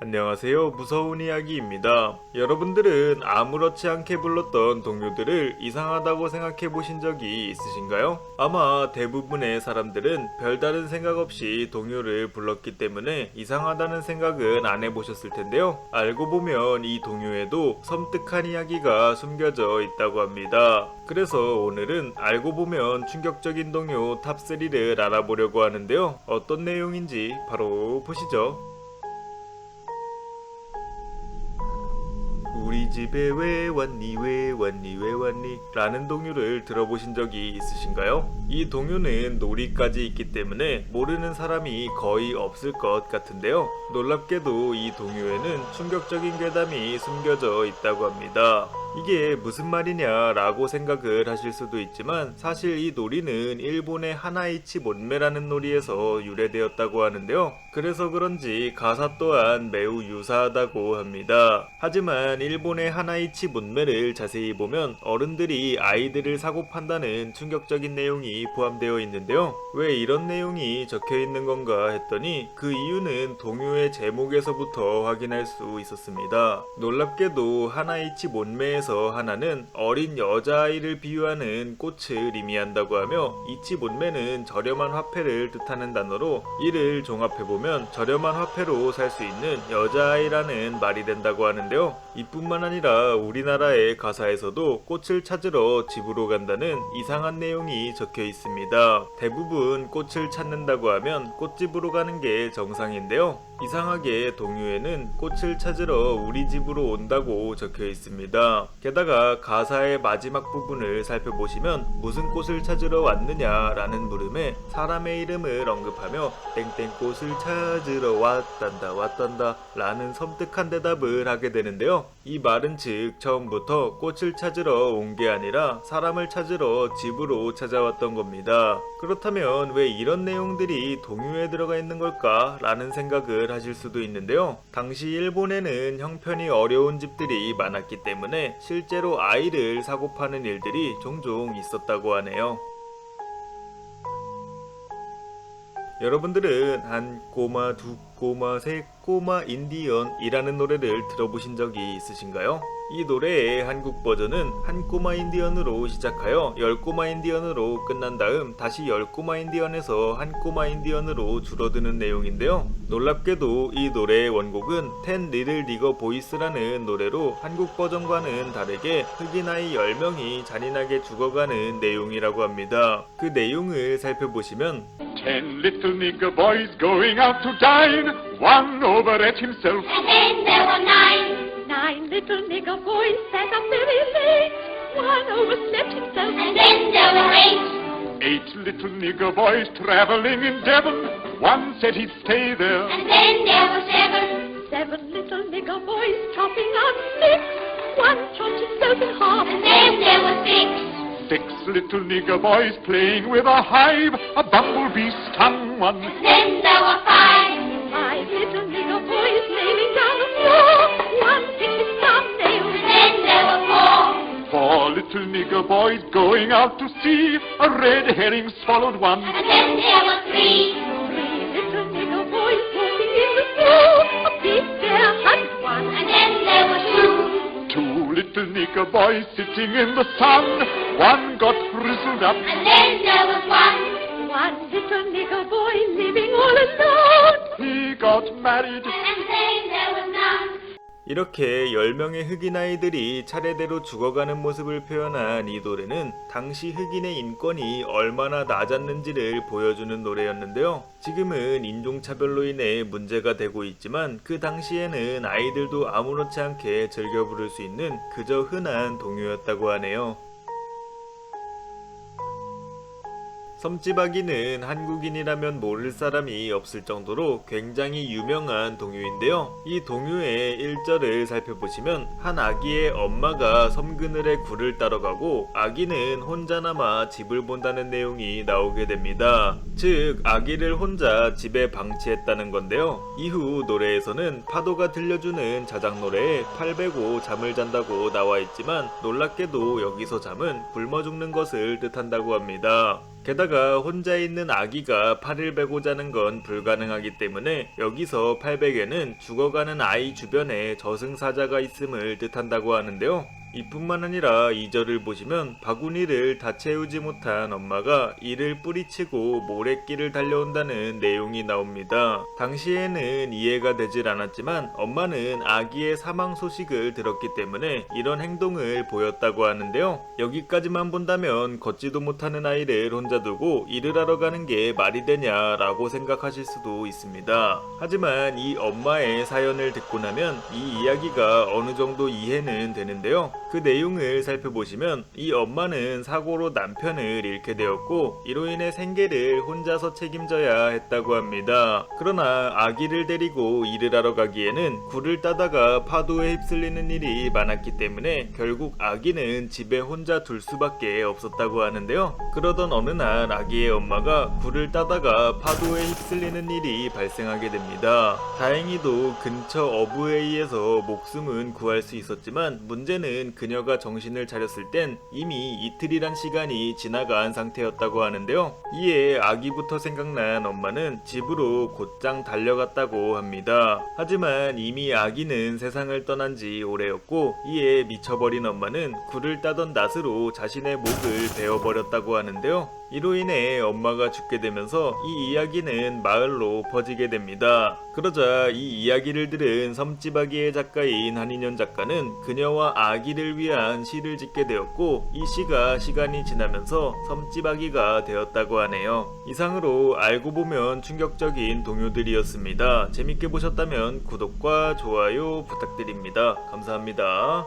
안녕하세요. 무서운 이야기입니다. 여러분들은 아무렇지 않게 불렀던 동요들을 이상하다고 생각해 보신 적이 있으신가요? 아마 대부분의 사람들은 별다른 생각 없이 동요를 불렀기 때문에 이상하다는 생각은 안 해보셨을 텐데요. 알고 보면 이 동요에도 섬뜩한 이야기가 숨겨져 있다고 합니다. 그래서 오늘은 알고 보면 충격적인 동요 탑3를 알아보려고 하는데요. 어떤 내용인지 바로 보시죠. 우리 집에 왜 왔니 왜 왔니 왜 왔니 라는 동요를 들어보신 적이 있으신가요? 이 동요는 놀이까지 있기 때문에 모르는 사람이 거의 없을 것 같은데요. 놀랍게도 이 동요에는 충격적인 괴담이 숨겨져 있다고 합니다. 이게 무슨 말이냐 라고 생각을 하실 수도 있지만 사실 이 놀이는 일본의 하나이치 몬메라는 놀이에서 유래되었다고 하는데요. 그래서 그런지 가사 또한 매우 유사하다고 합니다. 하지만 일본의 하나이치 몬메를 자세히 보면 어른들이 아이들을 사고 판다는 충격적인 내용이 포함되어 있는데요. 왜 이런 내용이 적혀 있는 건가 했더니 그 이유는 동요의 제목에서부터 확인할 수 있었습니다. 놀랍게도 하나이치 몬메에서 하나는 어린 여자아이를 비유하는 꽃을 의미한다고 하며 이치 몬메는 저렴한 화폐를 뜻하는 단어로 이를 종합해보면 저렴한 화폐로 살 수 있는 여자아이라는 말이 된다고 하는데요. 이뿐만 아니라 우리나라의 가사에서도 꽃을 찾으러 집으로 간다는 이상한 내용이 적혀 있습니다. 대부분 꽃을 찾는다고 하면 꽃집으로 가는 게 정상인데요. 이상하게 동요에는 꽃을 찾으러 우리 집으로 온다고 적혀 있습니다. 게다가 가사의 마지막 부분을 살펴보시면 무슨 꽃을 찾으러 왔느냐 라는 물음에 사람의 이름을 언급하며 땡땡꽃을 찾으러 왔단다 라는 섬뜩한 대답을 하게 되는데요. 이 말은 즉 처음부터 꽃을 찾으러 온 게 아니라 사람을 찾으러 집으로 찾아왔던 겁니다. 그렇다면 왜 이런 내용들이 동요에 들어가 있는 걸까 라는 생각을 하실 수도 있는데요. 당시 일본에는 형편이 어려운 집들이 많았기 때문에 실제로 아이를 사고 파는 일들이 종종 있었다고 하네요. 여러분들은 한 꼬마, 두 꼬마, 세 꼬마 인디언이라는 노래를 들어보신 적이 있으신가요? 이 노래의 한국 버전은 한 꼬마 인디언으로 시작하여 10꼬마 인디언으로 끝난 다음 다시 10꼬마 인디언에서 한 꼬마 인디언으로 줄어드는 내용인데요. 놀랍게도 이 노래의 원곡은 10 Little Nigger Boys라는 노래로 한국 버전과는 다르게 흑인 아이 10명이 잔인하게 죽어가는 내용이라고 합니다. 그 내용을 살펴보시면 10 little nigger boys going out to dine, one overate himself. And then there were 9 little nigger boys sat up very late. One overslept himself. And then there were 8. 8 little nigger boys traveling in Devon, one said he'd stay there. And then there were 7. 7 little nigger boys chopping on sticks. One chopped himself in half. And then there were 6. 6 little nigger boys playing with a hive, a bumblebee stung one. And then there were 5. 5 little nigger boys nailing down the floor. One picked his thumbnail. And then there were 4 little nigger boys going out to sea, a red herring swallowed one. And then there were 3. 3 little nigger boys walking in the snow. A big bear hugged one. And then there were 2. 2 little nigger boys sitting in the sun, one got frizzled up. And then there was 1. 1 little nigger boy living all alone. He got married. And then there was none. 이렇게 10명의 흑인 아이들이 차례대로 죽어가는 모습을 표현한 이 노래는 당시 흑인의 인권이 얼마나 낮았는지를 보여주는 노래였는데요. 지금은 인종차별로 인해 문제가 되고 있지만 그 당시에는 아이들도 아무렇지 않게 즐겨 부를 수 있는 그저 흔한 동요였다고 하네요. 섬지박이는 한국인이라면 모를 사람이 없을 정도로 굉장히 유명한 동요인데요. 이 동요의 1절을 살펴보시면 한 아기의 엄마가 섬그늘에 굴을 따러 가고 아기는 혼자 남아 집을 본다는 내용이 나오게 됩니다. 즉 아기를 혼자 집에 방치했다는 건데요. 이후 노래에서는 파도가 들려주는 자작노래에 팔 베고 잠을 잔다고 나와 있지만 놀랍게도 여기서 잠은 굶어 죽는 것을 뜻한다고 합니다. 게다가 혼자 있는 아기가 팔을 베고 자는 건 불가능하기 때문에 여기서 팔베개는 죽어가는 아이 주변에 저승사자가 있음을 뜻한다고 하는데요. 이뿐만 아니라 2절을 보시면 바구니를 다 채우지 못한 엄마가 이를 뿌리치고 모래길을 달려온다는 내용이 나옵니다. 당시에는 이해가 되질 않았지만 엄마는 아기의 사망 소식을 들었기 때문에 이런 행동을 보였다고 하는데요. 여기까지만 본다면 걷지도 못하는 아이를 혼자 두고 일을 하러 가는 게 말이 되냐라고 생각하실 수도 있습니다. 하지만 이 엄마의 사연을 듣고 나면 이 이야기가 어느 정도 이해는 되는데요. 그 내용을 살펴보시면 이 엄마는 사고로 남편을 잃게 되었고 이로 인해 생계를 혼자서 책임져야 했다고 합니다. 그러나 아기를 데리고 일을 하러 가기에는 굴을 따다가 파도에 휩쓸리는 일이 많았기 때문에 결국 아기는 집에 혼자 둘 수밖에 없었다고 하는데요. 그러던 어느 날 아기의 엄마가 굴을 따다가 파도에 휩쓸리는 일이 발생하게 됩니다. 다행히도 근처 어부에 의해서 목숨은 구할 수 있었지만 문제는 그녀가 정신을 차렸을 땐 이미 이틀이란 시간이 지나간 상태였다고 하는데요. 이에 아기부터 생각난 엄마는 집으로 곧장 달려갔다고 합니다. 하지만 이미 아기는 세상을 떠난 지 오래였고 이에 미쳐버린 엄마는 굴을 따던 낫으로 자신의 목을 베어버렸다고 하는데요. 이로 인해 엄마가 죽게 되면서 이 이야기는 마을로 퍼지게 됩니다. 그러자 이 이야기를 들은 섬지박이의 작가인 한인현 작가는 그녀와 아기를 위한 시를 짓게 되었고 이 시가 시간이 지나면서 섬지박이가 되었다고 하네요. 이상으로 알고 보면 충격적인 동요들이었습니다. 재밌게 보셨다면 구독과 좋아요 부탁드립니다. 감사합니다.